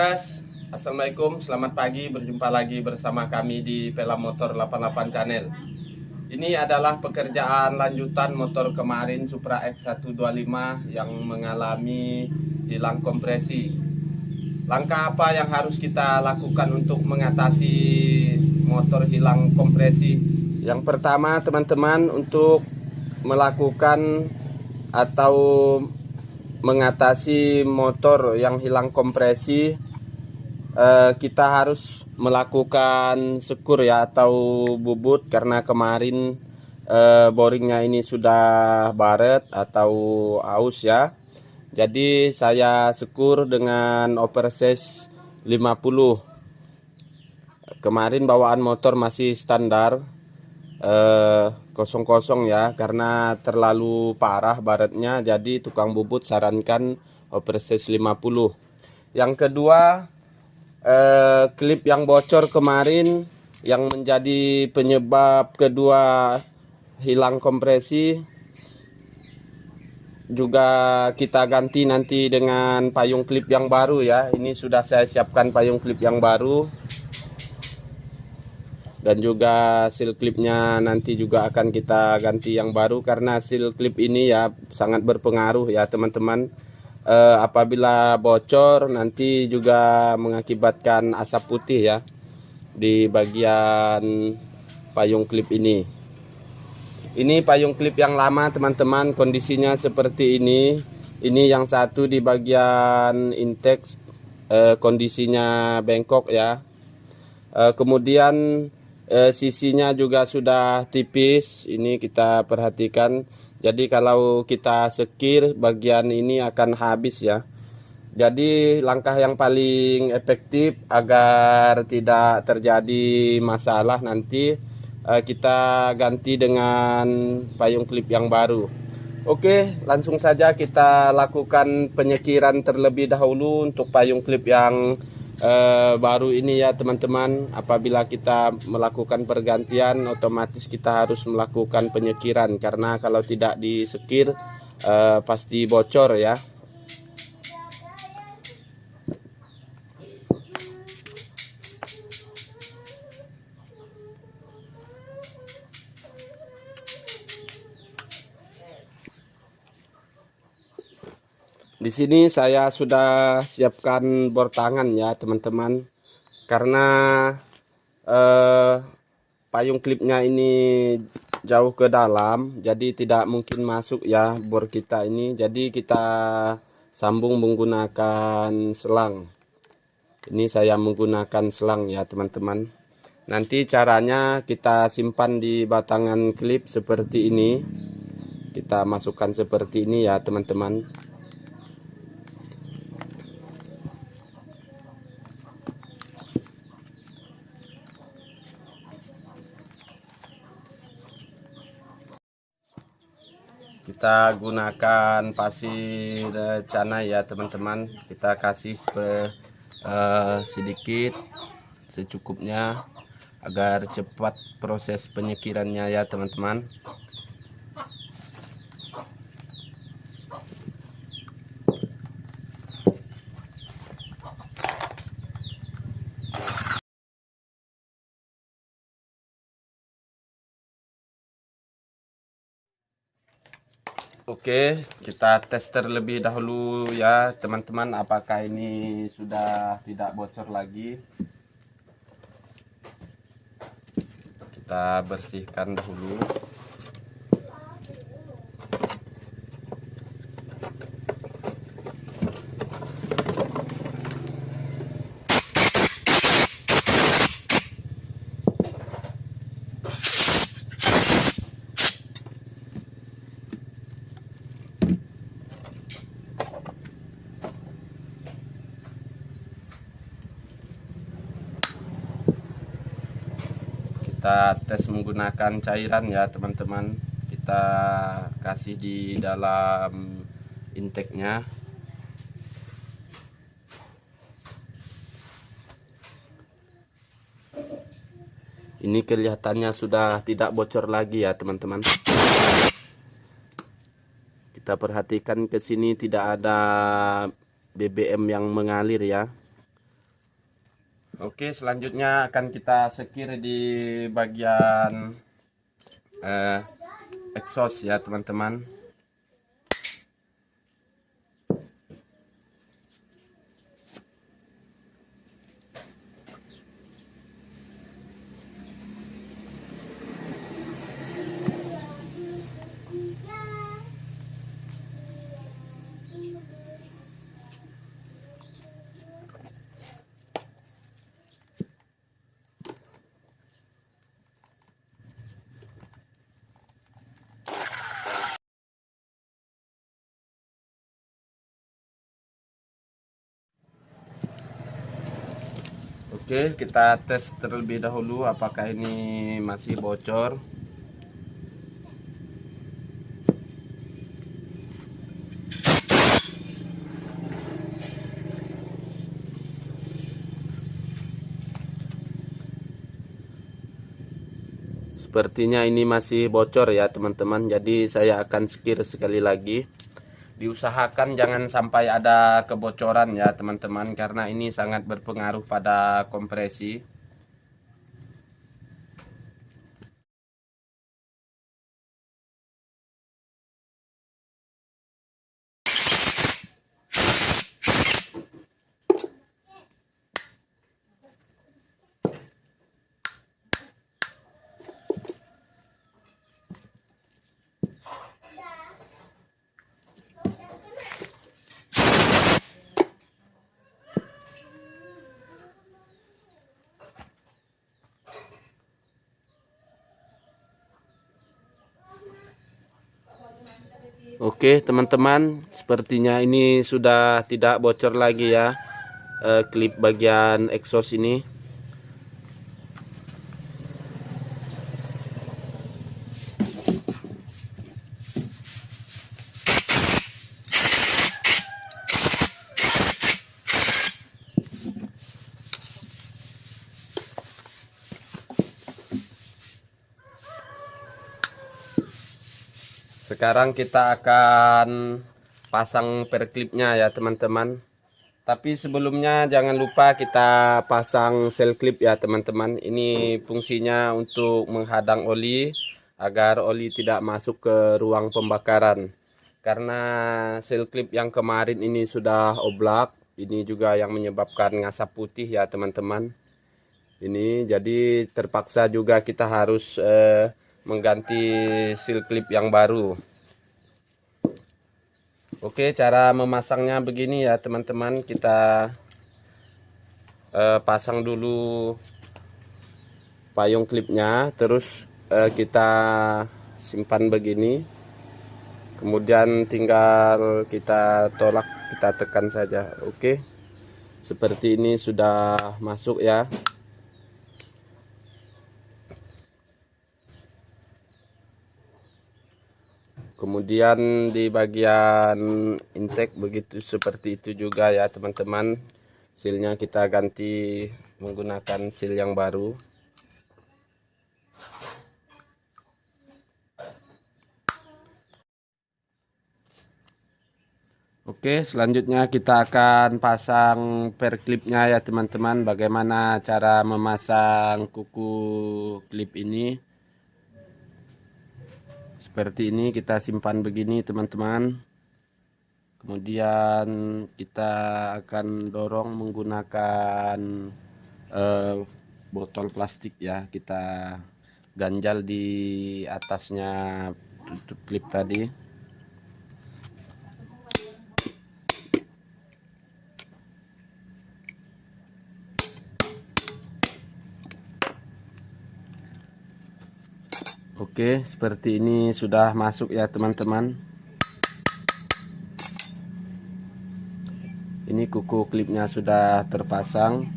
guys, assalamualaikum, selamat pagi, berjumpa lagi bersama kami di Pela Motor 88 Channel. Ini adalah pekerjaan lanjutan motor kemarin Supra X125 yang mengalami hilang kompresi. Langkah apa yang harus kita lakukan untuk mengatasi motor hilang kompresi? Yang pertama teman-teman, untuk melakukan atau mengatasi motor yang hilang kompresi, kita harus melakukan sekur ya, atau bubut, karena kemarin boringnya ini sudah baret atau aus ya. Jadi saya sekur dengan oversize 50. Kemarin bawaan motor masih standar kosong-kosong ya, karena terlalu parah baretnya, jadi tukang bubut sarankan oversize 50. Yang kedua, klip yang bocor kemarin yang menjadi penyebab kedua hilang kompresi juga kita ganti nanti dengan payung klip yang baru ya. Ini sudah saya siapkan payung klip yang baru, dan juga seal clipnya nanti juga akan kita ganti yang baru, karena seal clip ini ya sangat berpengaruh ya teman-teman. Apabila bocor nanti juga mengakibatkan asap putih ya di bagian payung klip ini. Ini payung klip yang lama teman-teman, kondisinya seperti ini. Ini yang satu di bagian intake, kondisinya bengkok ya. Kemudian sisinya juga sudah tipis, ini kita perhatikan. Jadi kalau kita sekir bagian ini akan habis ya. Jadi langkah yang paling efektif agar tidak terjadi masalah nanti, kita ganti dengan payung klip yang baru. Oke, langsung saja kita lakukan penyekiran terlebih dahulu untuk payung klip yang baru ini ya teman-teman. Apabila kita melakukan pergantian, otomatis kita harus melakukan penyekiran, karena kalau tidak disekir pasti bocor ya. Di sini saya sudah siapkan bor tangan ya teman-teman, karena payung klipnya ini jauh ke dalam, jadi tidak mungkin masuk ya bor kita ini. Jadi kita sambung menggunakan selang. Ini saya menggunakan selang ya teman-teman. Nanti caranya kita simpan di batangan klip seperti ini. Kita masukkan seperti ini ya teman-teman. Kita gunakan pasir cana ya teman-teman. Kita kasih sedikit secukupnya agar cepat proses penyekirannya ya teman-teman. Oke, kita tes terlebih dahulu ya teman-teman, apakah ini sudah tidak bocor lagi. Kita bersihkan dahulu. Kita tes menggunakan cairan ya teman-teman. Kita kasih di dalam intake-nya. Ini kelihatannya sudah tidak bocor lagi ya teman-teman. Kita perhatikan ke sini tidak ada BBM yang mengalir ya. Oke, selanjutnya akan kita sekir di bagian exhaust ya teman-teman. Oke, kita tes terlebih dahulu apakah ini masih bocor. Sepertinya ini masih bocor ya teman-teman. Jadi saya akan sekir sekali lagi. Diusahakan jangan sampai ada kebocoran ya teman-teman, karena ini sangat berpengaruh pada kompresi. Oke teman-teman, sepertinya ini sudah tidak bocor lagi ya, klip bagian exhaust ini. Sekarang kita akan pasang per clipnya ya teman-teman. Tapi sebelumnya jangan lupa kita pasang sel clip ya teman-teman. Ini fungsinya untuk menghadang oli agar oli tidak masuk ke ruang pembakaran. Karena sel clip yang kemarin ini sudah oblak, ini juga yang menyebabkan ngasap putih ya teman-teman. Ini jadi terpaksa juga kita harus mengganti seal clip yang baru. Oke, cara memasangnya begini ya teman-teman. Kita pasang dulu payung klipnya, terus kita simpan begini. Kemudian tinggal kita tolak, kita tekan saja. Oke, seperti ini sudah masuk ya. Kemudian di bagian intake begitu, seperti itu juga ya teman-teman. Sealnya kita ganti menggunakan seal yang baru. Oke, selanjutnya kita akan pasang per clipnya ya teman-teman. Bagaimana cara memasang kuku klip ini? Seperti ini, kita simpan begini teman-teman. Kemudian kita akan dorong menggunakan botol plastik ya. Kita ganjal di atasnya tutup klip tadi. Oke, seperti ini sudah masuk ya teman-teman. Ini kuku klipnya sudah terpasang.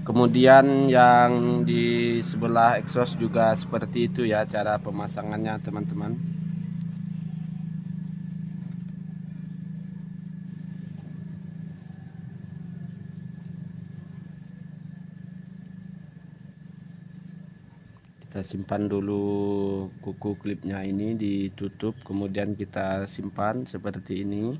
Kemudian yang di sebelah exhaust juga seperti itu ya cara pemasangannya teman-teman. Kita simpan dulu kuku klipnya ini, ditutup, kemudian kita simpan seperti ini.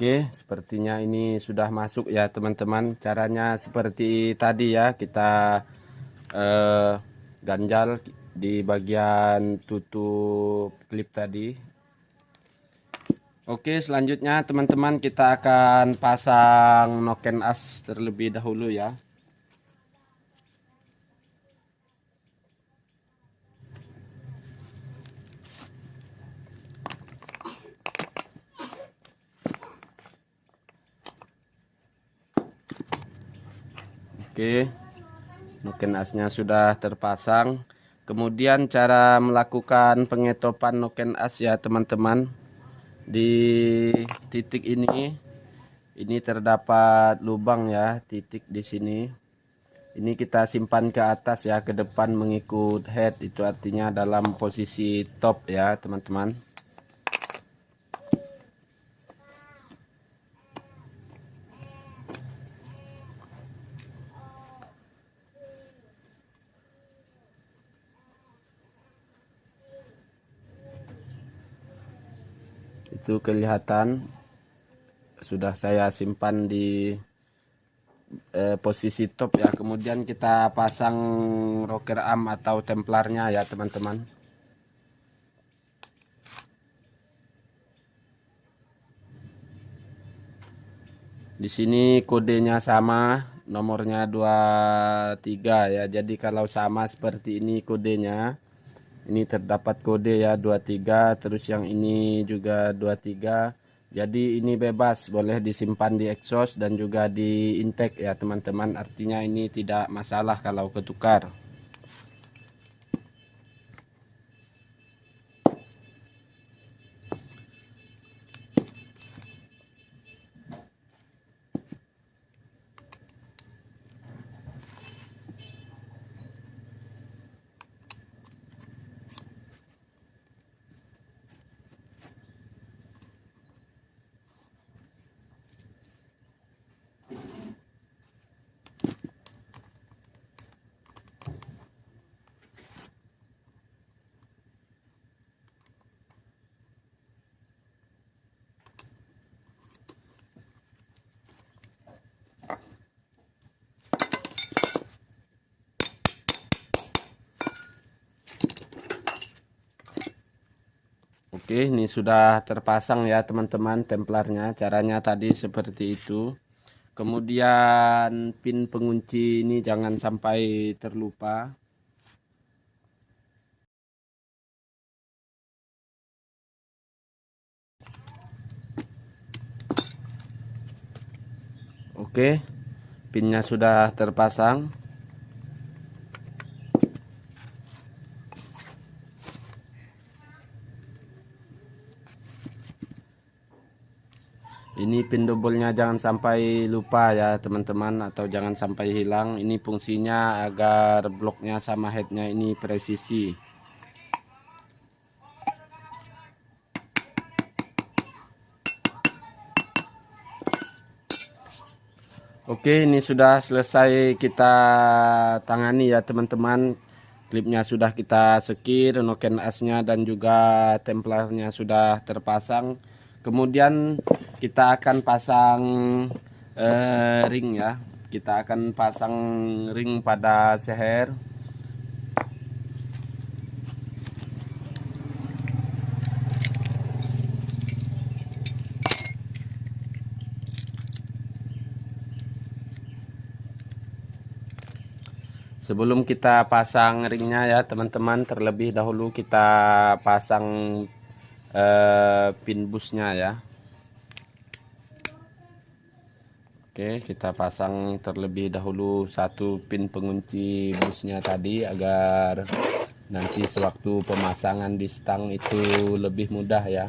Oke, sepertinya ini sudah masuk ya teman-teman. Caranya seperti tadi ya, kita ganjal di bagian tutup klip tadi. Oke, selanjutnya teman-teman kita akan pasang noken as terlebih dahulu ya. Oke, noken asnya sudah terpasang. Kemudian cara melakukan pengetopan noken as ya teman-teman. Di titik ini terdapat lubang ya, titik di sini. Ini kita simpan ke atas ya, ke depan mengikut head, itu artinya dalam posisi top ya teman-teman. Itu kelihatan sudah saya simpan di posisi top ya. Kemudian kita pasang rocker arm atau templarnya ya teman-teman. Di sini kodenya sama, nomornya 23 ya. Jadi kalau sama seperti ini kodenya, ini terdapat kode ya 23, terus yang ini juga 23. Jadi ini bebas, boleh disimpan di exhaust dan juga di intake ya teman-teman. Artinya ini tidak masalah kalau ketukar. Oke, ini sudah terpasang ya teman-teman templarnya. Caranya tadi seperti itu. Kemudian pin pengunci ini jangan sampai terlupa. Oke, pinnya sudah terpasang. Ini pin double-nya jangan sampai lupa ya teman-teman, atau jangan sampai hilang. Ini fungsinya agar bloknya sama headnya ini presisi. Oke, ini sudah selesai kita tangani ya teman-teman. Klipnya sudah kita sekir, noken asnya dan juga templarnya sudah terpasang. Kemudian kita akan pasang ring ya. Kita akan pasang ring pada seher. Sebelum kita pasang ringnya ya teman-teman, terlebih dahulu kita pasang pin busnya ya. Oke, kita pasang terlebih dahulu satu pin pengunci busnya tadi agar nanti sewaktu pemasangan di stang itu lebih mudah ya.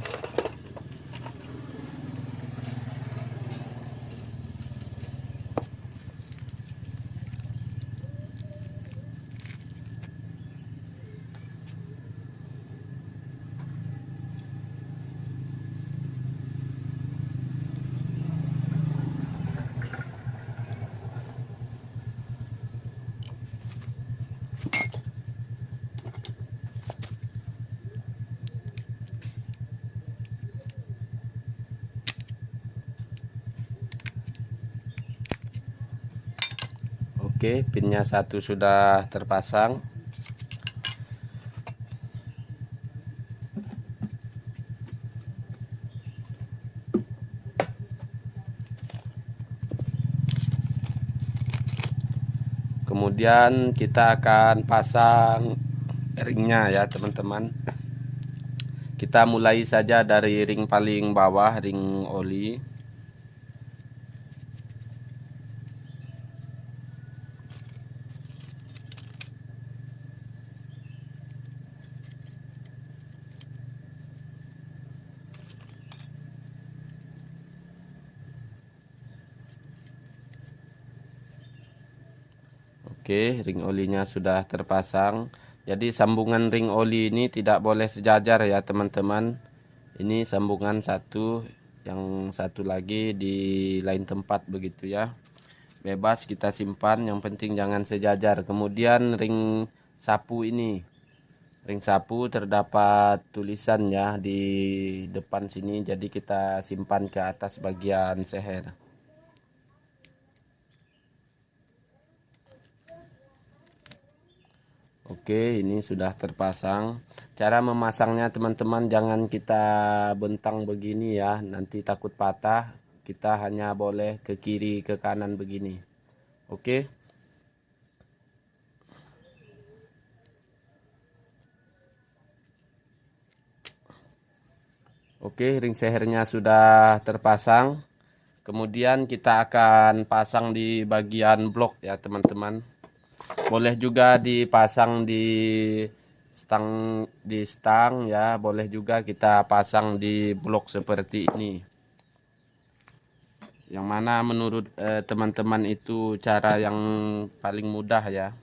Oke, pinnya satu sudah terpasang. Kemudian kita akan pasang ringnya ya teman-teman. Kita mulai saja dari ring paling bawah, ring oli. Oke, ring olinya sudah terpasang. Jadi sambungan ring oli ini tidak boleh sejajar ya teman-teman. Ini sambungan satu, yang satu lagi di lain tempat begitu ya. Bebas kita simpan, yang penting jangan sejajar. Kemudian ring sapu ini. Ring sapu terdapat tulisan ya di depan sini, jadi kita simpan ke atas bagian seher. Oke, ini sudah terpasang. Cara memasangnya teman-teman, jangan kita bentang begini ya, nanti takut patah. Kita hanya boleh ke kiri ke kanan begini. Oke. Oke, ring sehernya sudah terpasang. Kemudian kita akan pasang di bagian blok ya teman-teman. Boleh juga dipasang di stang ya, boleh juga kita pasang di blok seperti ini. Yang mana menurut teman-teman itu cara yang paling mudah ya.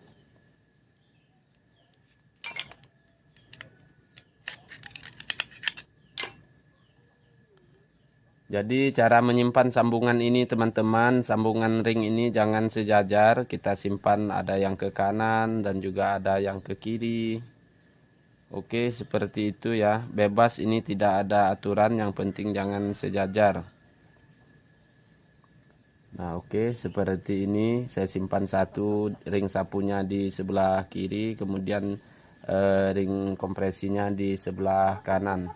Jadi cara menyimpan sambungan ini teman-teman, sambungan ring ini jangan sejajar, kita simpan ada yang ke kanan dan juga ada yang ke kiri. Oke, seperti itu ya, bebas, ini tidak ada aturan, yang penting jangan sejajar. Nah oke, seperti ini saya simpan satu ring sapunya di sebelah kiri, kemudian ring kompresinya di sebelah kanan.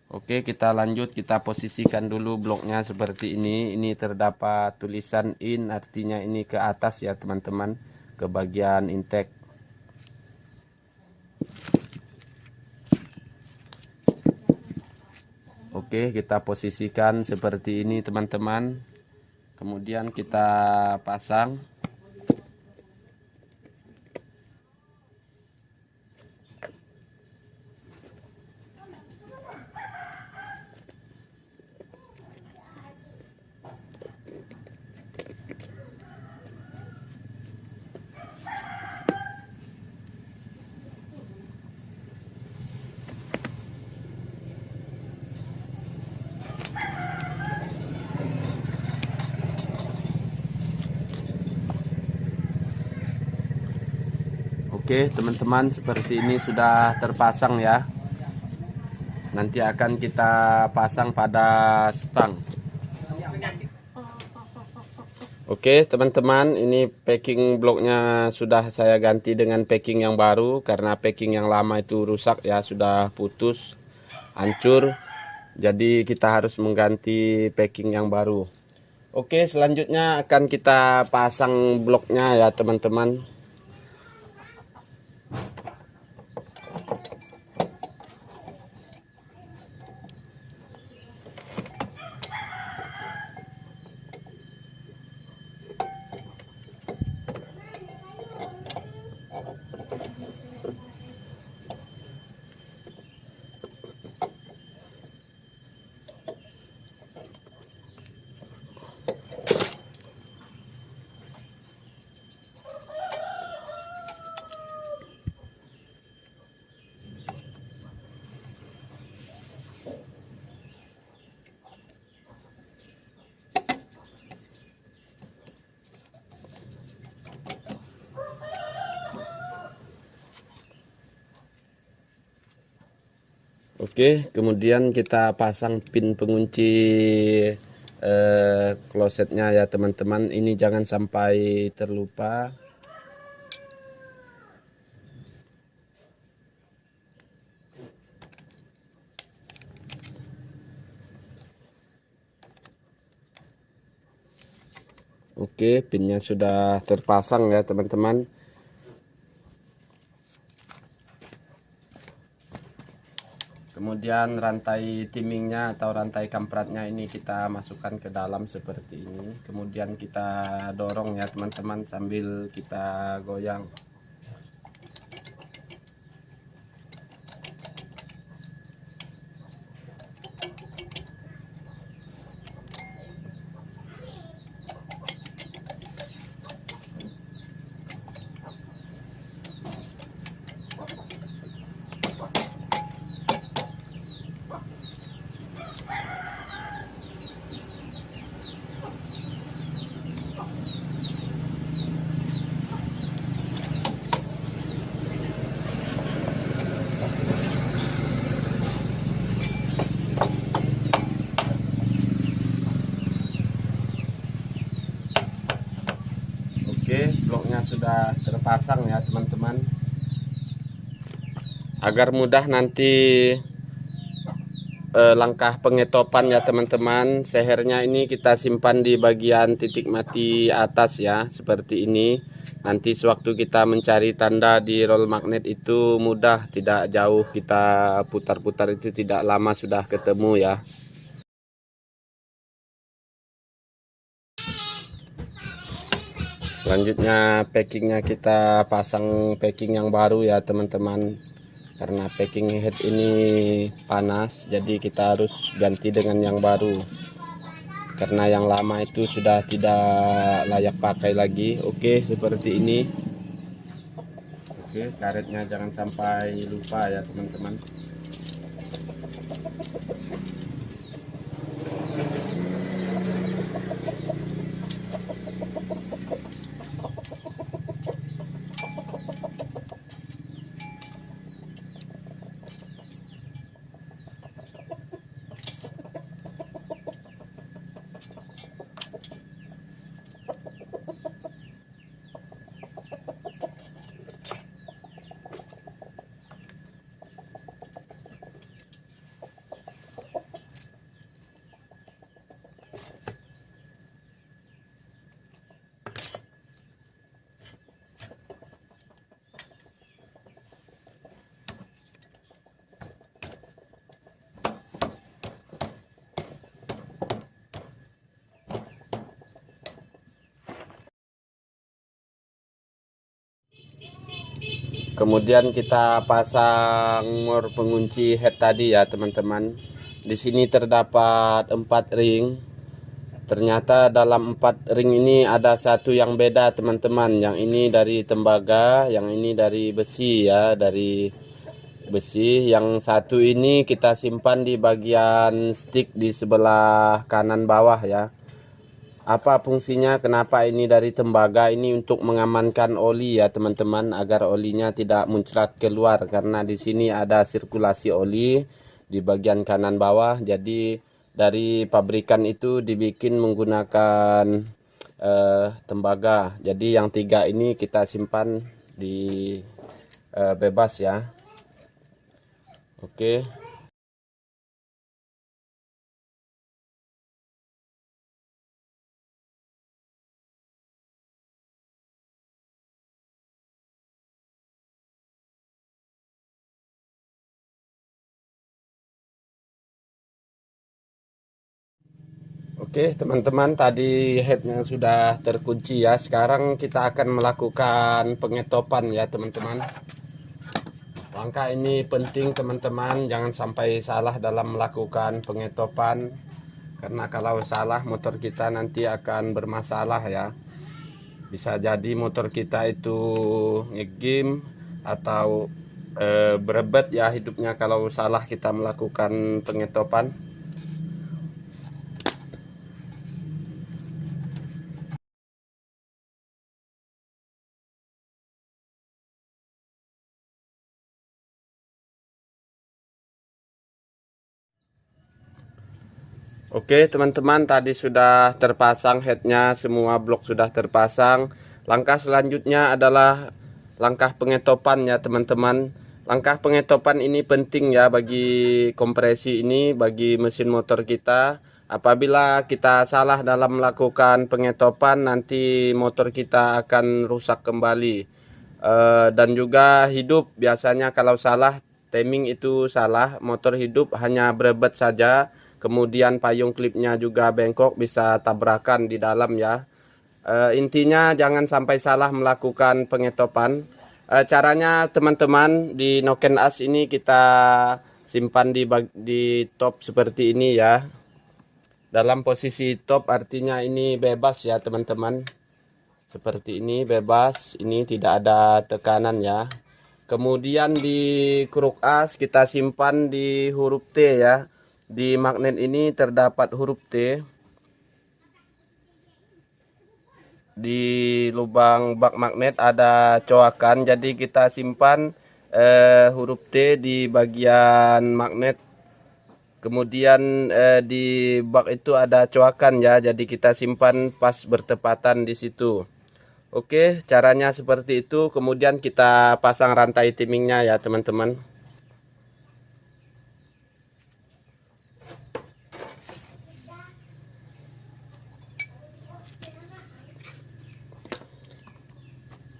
Oke, kita lanjut, kita posisikan dulu bloknya seperti ini. Ini terdapat tulisan in, artinya ini ke atas ya teman-teman, ke bagian intake. Oke, kita posisikan seperti ini teman-teman. Kemudian kita pasang. Oke teman-teman, seperti ini sudah terpasang ya. Nanti akan kita pasang pada stang. Oke teman-teman, ini packing bloknya sudah saya ganti dengan packing yang baru, karena packing yang lama itu rusak ya, sudah putus, hancur. Jadi kita harus mengganti packing yang baru. Oke, selanjutnya akan kita pasang bloknya ya teman-teman. Oke, kemudian kita pasang pin pengunci klosetnya ya teman-teman. Ini jangan sampai terlupa. Oke, pinnya sudah terpasang ya teman-teman. Kemudian rantai timingnya atau rantai kampratnya ini kita masukkan ke dalam seperti ini. Kemudian kita dorong ya teman-teman sambil kita goyang. Oke, bloknya sudah terpasang ya teman-teman. Agar mudah nanti langkah pengetopan ya teman-teman. Sehernya ini kita simpan di bagian titik mati atas ya, seperti ini. Nanti sewaktu kita mencari tanda di roll magnet itu mudah, tidak jauh kita putar-putar, itu tidak lama sudah ketemu ya. Selanjutnya packingnya kita pasang packing yang baru ya teman-teman. Karena packing head ini panas, jadi kita harus ganti dengan yang baru. Karena yang lama itu sudah tidak layak pakai lagi. Oke, seperti ini. Oke, karetnya jangan sampai lupa ya teman-teman. Kemudian kita pasang mur pengunci head tadi ya teman-teman. Di sini terdapat 4 ring. Ternyata dalam 4 ring ini ada satu yang beda teman-teman. Yang ini dari tembaga, yang ini dari besi ya, dari besi. Yang satu ini kita simpan di bagian stick di sebelah kanan bawah ya. Apa fungsinya, kenapa ini dari tembaga? Ini untuk mengamankan oli ya teman-teman, agar olinya tidak muncrat keluar, karena di sini ada sirkulasi oli di bagian kanan bawah. Jadi dari pabrikan itu dibikin menggunakan tembaga. Jadi yang 3 ini kita simpan di bebas ya. Oke. Oke teman-teman, tadi headnya sudah terkunci ya. Sekarang kita akan melakukan pengetopan ya teman-teman. Langkah ini penting teman-teman, jangan sampai salah dalam melakukan pengetopan. Karena kalau salah motor kita nanti akan bermasalah ya. Bisa jadi motor kita itu ngegame atau berebet ya hidupnya kalau salah kita melakukan pengetopan. Oke teman-teman, tadi sudah terpasang headnya, semua blok sudah terpasang. Langkah selanjutnya adalah langkah pengetopan ya teman-teman. Langkah pengetopan ini penting ya bagi kompresi ini, bagi mesin motor kita. Apabila kita salah dalam melakukan pengetopan, nanti motor kita akan rusak kembali. Dan juga hidup, biasanya kalau salah timing itu salah, motor hidup hanya berebet saja. Kemudian payung klipnya juga bengkok, bisa tabrakan di dalam ya. Intinya jangan sampai salah melakukan pengetopan. Caranya teman-teman, di noken as ini kita simpan di top seperti ini ya. Dalam posisi top artinya ini bebas ya teman-teman. Seperti ini bebas, ini tidak ada tekanan ya. Kemudian di kruk as kita simpan di huruf T ya. Di magnet ini terdapat huruf T. Di lubang bak magnet ada coakan, jadi kita simpan huruf T di bagian magnet. Kemudian di bak itu ada coakan ya, jadi kita simpan pas bertepatan di situ. Oke, caranya seperti itu. Kemudian kita pasang rantai timingnya ya teman-teman.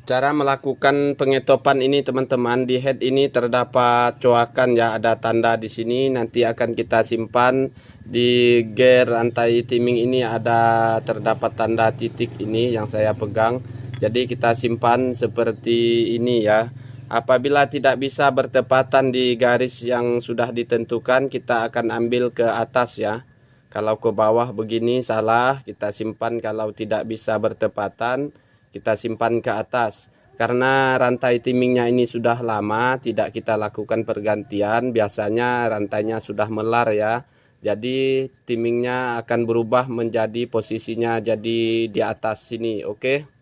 Cara melakukan pengetopan ini teman-teman, di head ini terdapat coakan ya, ada tanda di sini, nanti akan kita simpan. Di gear rantai timing ini ada terdapat tanda titik ini yang saya pegang. Jadi kita simpan seperti ini ya. Apabila tidak bisa bertepatan di garis yang sudah ditentukan, kita akan ambil ke atas ya. Kalau ke bawah begini salah, kita simpan. Kalau tidak bisa bertepatan, kita simpan ke atas. Karena rantai timingnya ini sudah lama tidak kita lakukan pergantian, biasanya rantainya sudah melar ya. Jadi timingnya akan berubah menjadi posisinya jadi di atas sini, oke.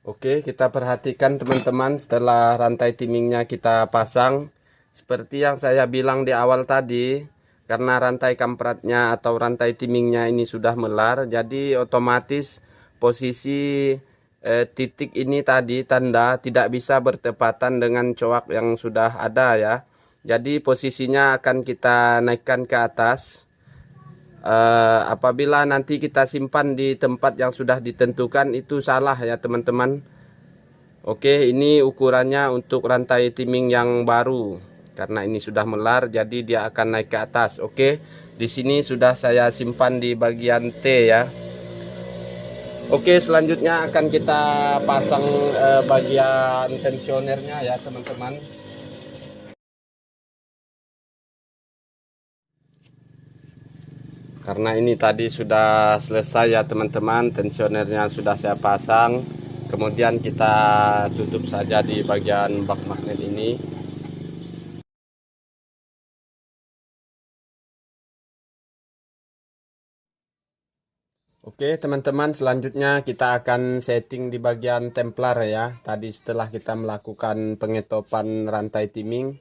Oke, kita perhatikan teman-teman, setelah rantai timingnya kita pasang, seperti yang saya bilang di awal tadi, karena rantai kampratnya atau rantai timingnya ini sudah melar, jadi otomatis posisi titik ini tadi, tanda tidak bisa bertepatan dengan coak yang sudah ada ya. Jadi posisinya akan kita naikkan ke atas. Apabila nanti kita simpan di tempat yang sudah ditentukan, itu salah ya teman-teman. Oke, ini ukurannya untuk rantai timing yang baru. Karena ini sudah melar, jadi dia akan naik ke atas. Oke, di sini sudah saya simpan di bagian T ya. Oke, selanjutnya akan kita pasang bagian tensionernya ya teman-teman. Karena ini tadi sudah selesai ya teman-teman, tensionernya sudah saya pasang. Kemudian kita tutup saja di bagian bak magnet ini. Oke teman-teman, selanjutnya kita akan setting di bagian templar ya. Tadi setelah kita melakukan pengetopan rantai timing,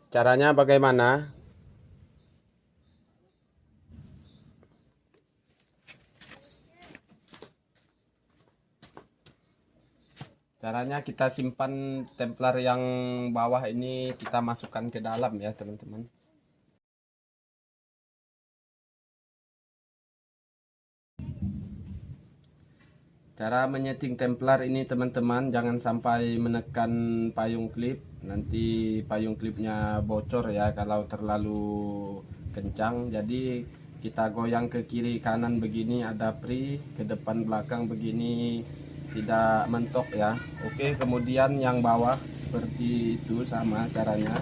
caranya bagaimana? Caranya kita simpan templar yang bawah ini, kita masukkan ke dalam ya teman-teman. Cara menyeting templar ini teman-teman, jangan sampai menekan payung klip, nanti payung klipnya bocor ya kalau terlalu kencang. Jadi kita goyang ke kiri kanan begini, ada free, ke depan belakang begini, tidak mentok ya. Oke, kemudian yang bawah seperti itu sama caranya.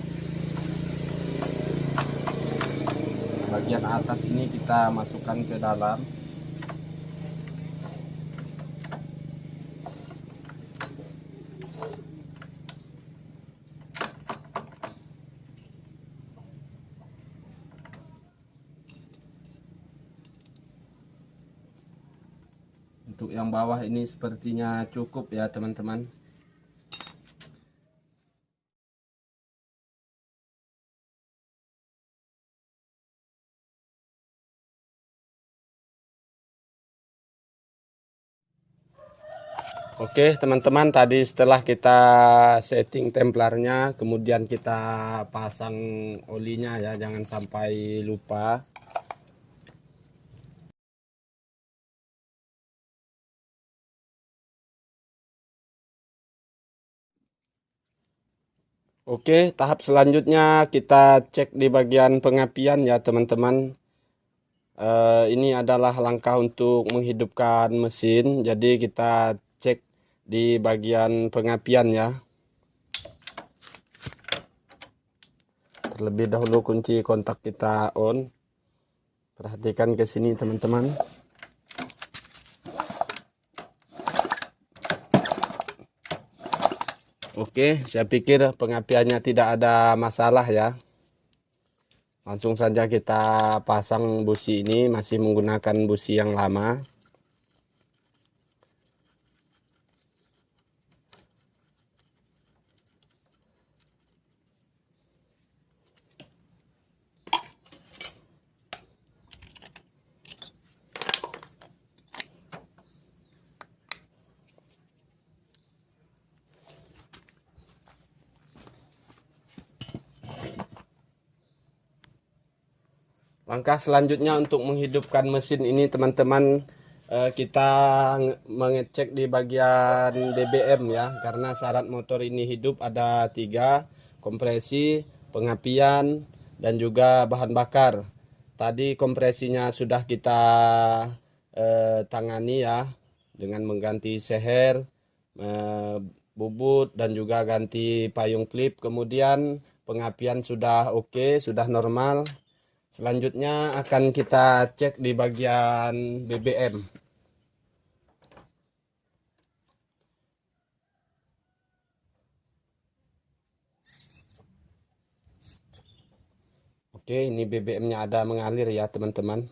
Bagian atas ini kita masukkan ke dalam. Untuk yang bawah ini sepertinya cukup ya teman-teman. Oke teman-teman, tadi setelah kita setting templarnya, kemudian kita pasang olinya ya, jangan sampai lupa. Oke, tahap selanjutnya kita cek di bagian pengapian ya teman-teman. Ini adalah langkah untuk menghidupkan mesin, jadi kita cek di bagian pengapian ya. Terlebih dahulu kunci kontak kita on. Perhatikan ke sini teman-teman. Oke, saya pikir pengapiannya tidak ada masalah ya. Langsung saja kita pasang busi ini, masih menggunakan busi yang lama. Langkah selanjutnya untuk menghidupkan mesin ini teman-teman, kita mengecek di bagian BBM ya, karena syarat motor ini hidup ada 3, kompresi, pengapian, dan juga bahan bakar. Tadi kompresinya sudah kita tangani ya, dengan mengganti seher, bubut, dan juga ganti payung klip. Kemudian pengapian sudah oke, sudah normal. Selanjutnya akan kita cek di bagian BBM. Oke, ini BBM-nya ada mengalir ya teman-teman.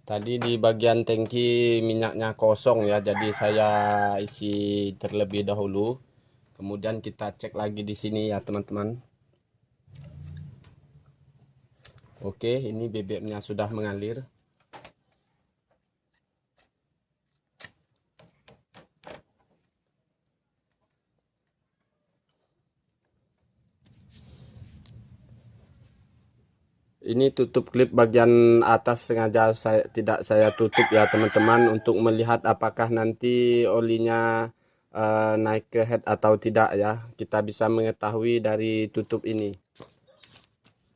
Tadi di bagian tangki minyaknya kosong ya, jadi saya isi terlebih dahulu. Kemudian kita cek lagi di sini ya teman-teman. Oke, ini BBM-nya sudah mengalir. Ini tutup klip bagian atas sengaja tidak saya tutup ya teman-teman, untuk melihat apakah nanti olinya naik ke head atau tidak ya. Kita bisa mengetahui dari tutup ini.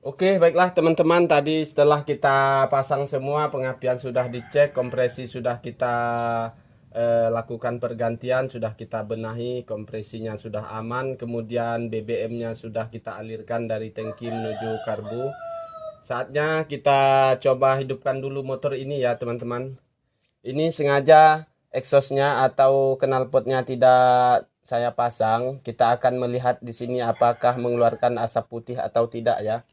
Oke, baiklah teman-teman, tadi setelah kita pasang semua, pengapian sudah dicek, kompresi sudah kita lakukan pergantian, sudah kita benahi, kompresinya sudah aman, kemudian BBM-nya sudah kita alirkan dari tangki menuju karbu. Saatnya kita coba hidupkan dulu motor ini ya teman-teman. Ini sengaja exhaustnya atau knalpotnya tidak saya pasang. Kita akan melihat di sini apakah mengeluarkan asap putih atau tidak ya.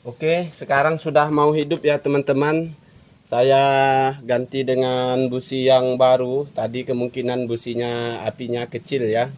Oke, sekarang sudah mau hidup ya teman-teman. Saya ganti dengan busi yang baru. Tadi kemungkinan businya apinya kecil ya.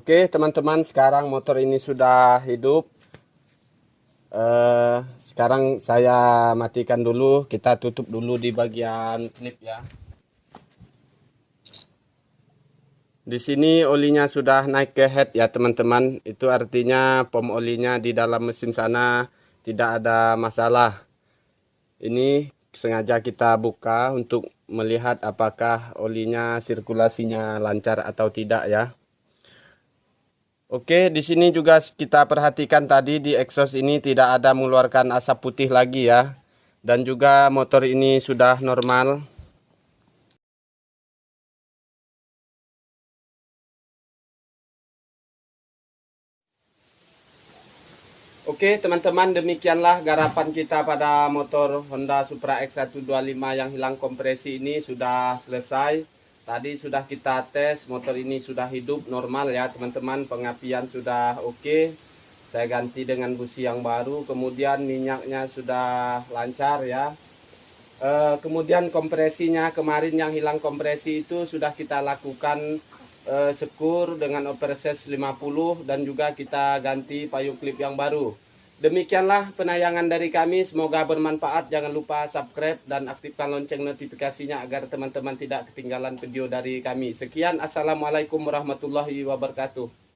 Oke teman-teman, sekarang motor ini sudah hidup. Sekarang saya matikan dulu, kita tutup dulu di bagian klip ya. Di sini olinya sudah naik ke head ya teman-teman. Itu artinya pom olinya di dalam mesin sana tidak ada masalah. Ini sengaja kita buka untuk melihat apakah olinya sirkulasinya lancar atau tidak ya. Oke, di sini juga kita perhatikan tadi di exhaust ini tidak ada mengeluarkan asap putih lagi ya. Dan juga motor ini sudah normal. Oke teman-teman, demikianlah garapan kita pada motor Honda Supra X125 yang hilang kompresi ini sudah selesai. Tadi sudah kita tes, motor ini sudah hidup normal ya teman-teman. Pengapian sudah oke. Saya ganti dengan busi yang baru. Kemudian minyaknya sudah lancar ya. Kemudian kompresinya kemarin yang hilang kompresi itu sudah kita lakukan sekur dengan operses 50 dan juga kita ganti payung klip yang baru. Demikianlah penayangan dari kami, semoga bermanfaat. Jangan lupa subscribe dan aktifkan lonceng notifikasinya agar teman-teman tidak ketinggalan video dari kami. Sekian, assalamualaikum warahmatullahi wabarakatuh.